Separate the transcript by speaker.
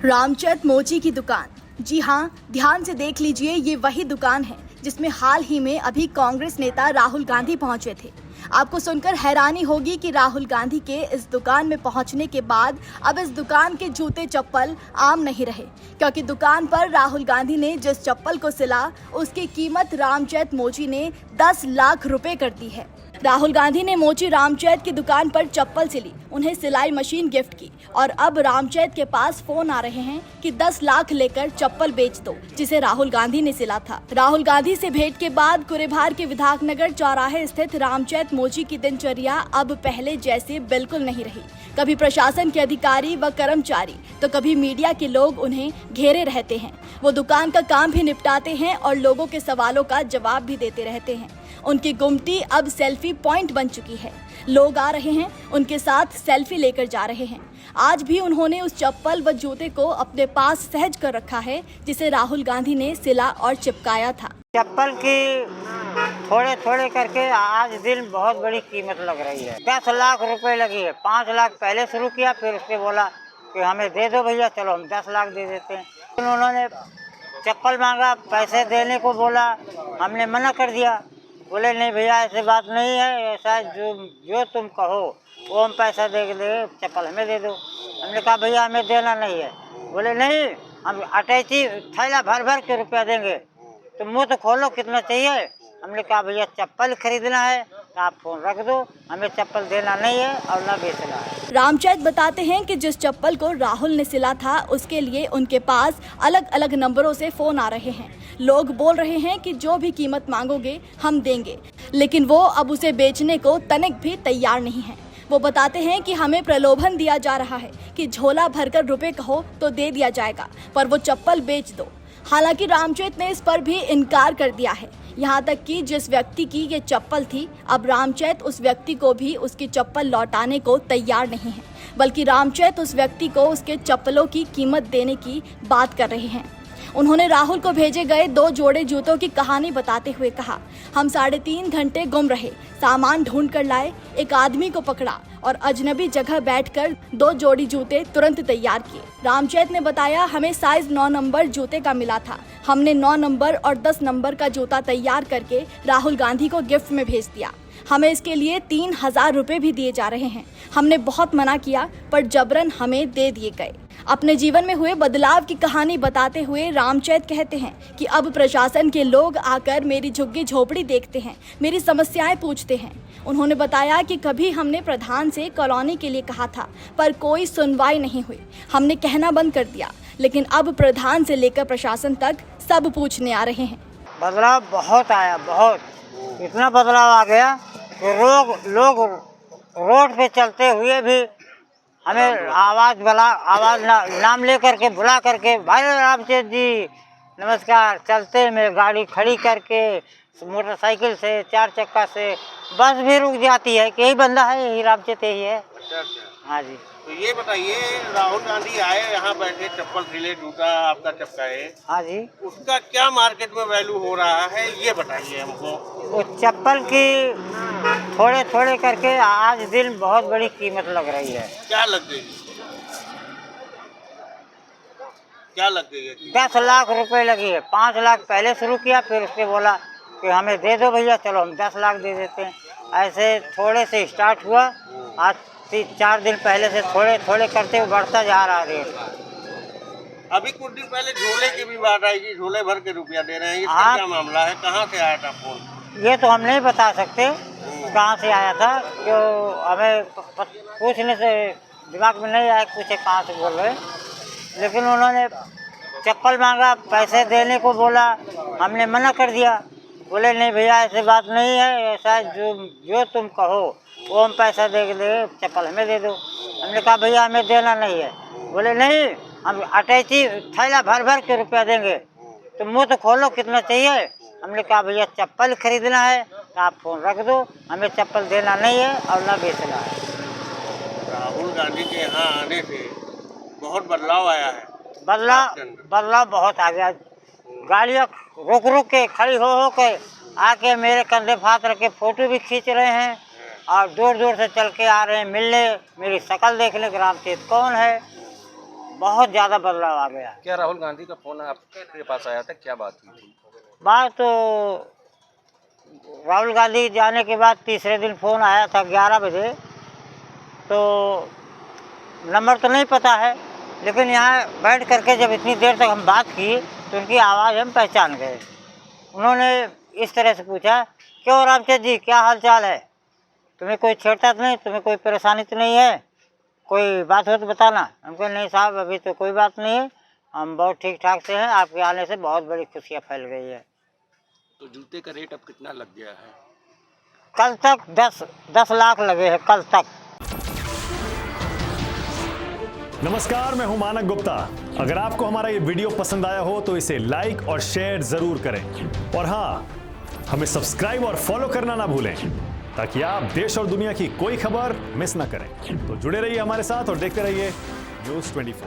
Speaker 1: रामचंद मोची की दुकान। जी हाँ, ध्यान से देख लीजिए, ये वही दुकान है जिसमें हाल ही में अभी कांग्रेस नेता राहुल गांधी पहुंचे थे। आपको सुनकर हैरानी होगी कि राहुल गांधी के इस दुकान में पहुंचने के बाद अब इस दुकान के जूते चप्पल आम नहीं रहे, क्योंकि दुकान पर राहुल गांधी ने जिस चप्पल को सिला उसकी कीमत रामचंद मोची ने 10 लाख रुपए कर दी है। राहुल गांधी ने मोची रामचंद की दुकान पर चप्पल सिली, उन्हें सिलाई मशीन गिफ्ट की और अब रामचंद के पास फोन आ रहे हैं कि 10 लाख लेकर चप्पल बेच दो, जिसे राहुल गांधी ने सिला था। राहुल गांधी से भेंट के बाद कुरेभार के विधायकनगर चौराहे स्थित रामचंद मोची की दिनचर्या अब पहले जैसे बिल्कुल नहीं रही। कभी प्रशासन के अधिकारी व कर्मचारी तो कभी मीडिया के लोग उन्हें घेरे रहते हैं। वो दुकान का काम भी निपटाते हैं और लोगों के सवालों का जवाब भी देते रहते हैं। उनकी गुमटी अब सेल्फी पॉइंट बन चुकी है। लोग आ रहे हैं, उनके साथ सेल्फी लेकर जा रहे हैं। आज भी उन्होंने उस चप्पल व जूते को अपने पास सहज कर रखा है, जिसे राहुल गांधी ने सिला और चिपकाया था।
Speaker 2: चप्पल की थोड़े थोड़े करके आज दिन बहुत बड़ी कीमत लग रही है। 10 लाख रुपए लगी है। 5 लाख पहले शुरू किया, फिर उसके बोला कि हमें दे दो भैया, चलो हम 10 लाख दे देते हैं। उन्होंने चप्पल मांगा, पैसे देने को बोला, हमने मना कर दिया। बोले नहीं भैया, ऐसे बात नहीं है, ऐसा जो तुम कहो वो हम पैसा दे दे, चप्पल हमें दे दो। हमने कहा भैया हमें देना नहीं है। बोले नहीं, हम अटैची थैला भर भर के रुपया देंगे, तो मुँह तो खोलो, कितना चाहिए। हमने कहा भैया चप्पल खरीदना है तो आप फोन रख दो, हमें चप्पल देना नहीं है और ना बेचना है।
Speaker 1: रामचंद बताते हैं कि जिस चप्पल को राहुल ने सिला था उसके लिए उनके पास अलग अलग नंबरों से फोन आ रहे हैं। लोग बोल रहे हैं कि जो भी कीमत मांगोगे हम देंगे, लेकिन वो अब उसे बेचने को तनिक भी तैयार नहीं है। वो बताते हैं कि हमें प्रलोभन दिया जा रहा है कि झोला भरकर रुपए कहो तो दे दिया जाएगा, पर वो चप्पल बेच दो। हालांकि रामचंद ने इस पर भी इनकार कर दिया है। यहाँ तक कि जिस व्यक्ति की ये चप्पल थी, अब रामचंद उस व्यक्ति को भी उसकी चप्पल लौटाने को तैयार नहीं है, बल्कि रामचंद उस व्यक्ति को उसके चप्पलों की कीमत देने की बात कर रहे हैं। उन्होंने राहुल को भेजे गए 2 जोड़े जूतों की कहानी बताते हुए कहा, हम 3.5 घंटे गुम रहे, सामान ढूंढ कर लाए, एक आदमी को पकड़ा और अजनबी जगह बैठकर 2 जोड़ी जूते तुरंत तैयार किए। रामचंद ने बताया, हमें साइज 9 नंबर जूते का मिला था। हमने 9 नंबर और 10 नंबर का जूता तैयार करके राहुल गांधी को गिफ्ट में भेज दिया। हमें इसके लिए 3000 रुपए भी दिए जा रहे हैं। हमने बहुत मना किया, पर जबरन हमें दे दिए गए। अपने जीवन में हुए बदलाव की कहानी बताते हुए रामचंद कहते हैं कि अब प्रशासन के लोग आकर मेरी झुग्गी झोपड़ी देखते हैं, मेरी समस्याएं पूछते हैं। उन्होंने बताया कि कभी हमने प्रधान से कॉलोनी के लिए कहा था, पर कोई सुनवाई नहीं हुई। हमने कहना बंद कर दिया, लेकिन अब प्रधान से लेकर प्रशासन तक सब पूछने आ रहे हैं।
Speaker 2: बदलाव बहुत आया, बहुत इतना बदलाव आ गया कि लोग रोड पे चलते हुए भी हमें नाम ले करके बुला करके, भाई रामचंद जी नमस्कार, चलते में गाड़ी खड़ी करके, मोटरसाइकिल से, 4 चक्का से, बस भी रुक जाती है कि यही बंदा है, यही रामचंद यही है।
Speaker 3: अच्छा।
Speaker 2: हाँ जी।
Speaker 3: तो ये बताइए, राहुल गांधी आए, यहाँ बैठे, चप्पल सिले, जूता आपका चपकाए,
Speaker 2: हाँ जी।
Speaker 3: उसका क्या मार्केट में वैल्यू हो रहा है, ये बताइए हमको।
Speaker 2: वो चप्पल की थोड़े थोड़े करके आज दिन बहुत बड़ी कीमत लग रही है।
Speaker 3: क्या लग गई? क्या लग गई है?
Speaker 2: 10 लाख रुपए लगी है। 5 लाख पहले शुरू किया, फिर उसके बोला कि हमें दे दो भैया, चलो हम 10 लाख दे देते हैं। ऐसे थोड़े से स्टार्ट हुआ, आज 4 दिन पहले से थोड़े थोड़े करते हुए बढ़ता जा रहा है रेट।
Speaker 3: अभी कुछ दिन पहले झोले की भी बात आई कि झोले भर के रुपया दे रहे हैं, इसका
Speaker 2: हाँ।
Speaker 3: क्या मामला है? कहाँ से आया था फोन?
Speaker 2: ये तो हम नहीं बता सकते कहाँ से आया था, जो हमें पूछने से दिमाग में नहीं आया पूछे कहाँ से बोल रहे। लेकिन उन्होंने चप्पल मांगा, पैसे देने को बोला, हमने मना कर दिया। बोले नहीं भैया, ऐसे बात नहीं है, ऐसा जो तुम कहो वो हम पैसा दे दे, चप्पल हमें दे दो। हमने कहा भैया हमें देना नहीं है। बोले नहीं, हम अटैची थैला भर भर के रुपया देंगे, तो मुँह तो खोलो, कितना चाहिए। हमने कहा भैया चप्पल खरीदना है तो आप फोन रख दो, हमें चप्पल देना नहीं है और ना बेचना है।
Speaker 3: राहुल गांधी के यहाँ आने से बहुत बदलाव आया है।
Speaker 2: बदलाव बहुत आ गया। गाड़ियाँ रुक रुक के, खड़ी हो के आके मेरे कंधे फात रख के फोटो भी खींच रहे हैं और दूर दूर से चल के आ रहे हैं मिलने, मेरी शक्ल देखने, रामचंद कौन है। बहुत ज़्यादा बदलाव आ गया।
Speaker 4: क्या राहुल गांधी का फोन आपके पास आया था, क्या बात हुई थी?
Speaker 2: बात तो राहुल गांधी जाने के बाद तीसरे दिन फ़ोन आया था 11 बजे, तो नंबर तो नहीं पता है, लेकिन यहाँ बैठ करके जब इतनी देर तक हम बात की तो उनकी आवाज़ हम पहचान गए। उन्होंने इस तरह से पूछा, क्यों रामचंद्र जी, क्या हाल चाल है? तुम्हें कोई छेड़ता तो नहीं, तुम्हें कोई परेशानी तो नहीं है, कोई बात हो तो बताना। हम कहे नहीं साहब, अभी तो कोई बात नहीं है, हम बहुत ठीक ठाक से हैं, आपके आने से बहुत बड़ी खुशियाँ फैल गई है।
Speaker 4: तो जूते का रेट अब कितना लग गया है?
Speaker 2: कल तक 10 लाख लगे हैं, कल तक।
Speaker 5: नमस्कार, मैं हूं मानक गुप्ता। अगर आपको हमारा ये वीडियो पसंद आया हो तो इसे लाइक और शेयर जरूर करें, और हाँ, हमें सब्सक्राइब और फॉलो करना ना भूलें ताकि आप देश और दुनिया की कोई खबर मिस ना करें। तो जुड़े रहिए हमारे साथ और देखते रहिए News 24।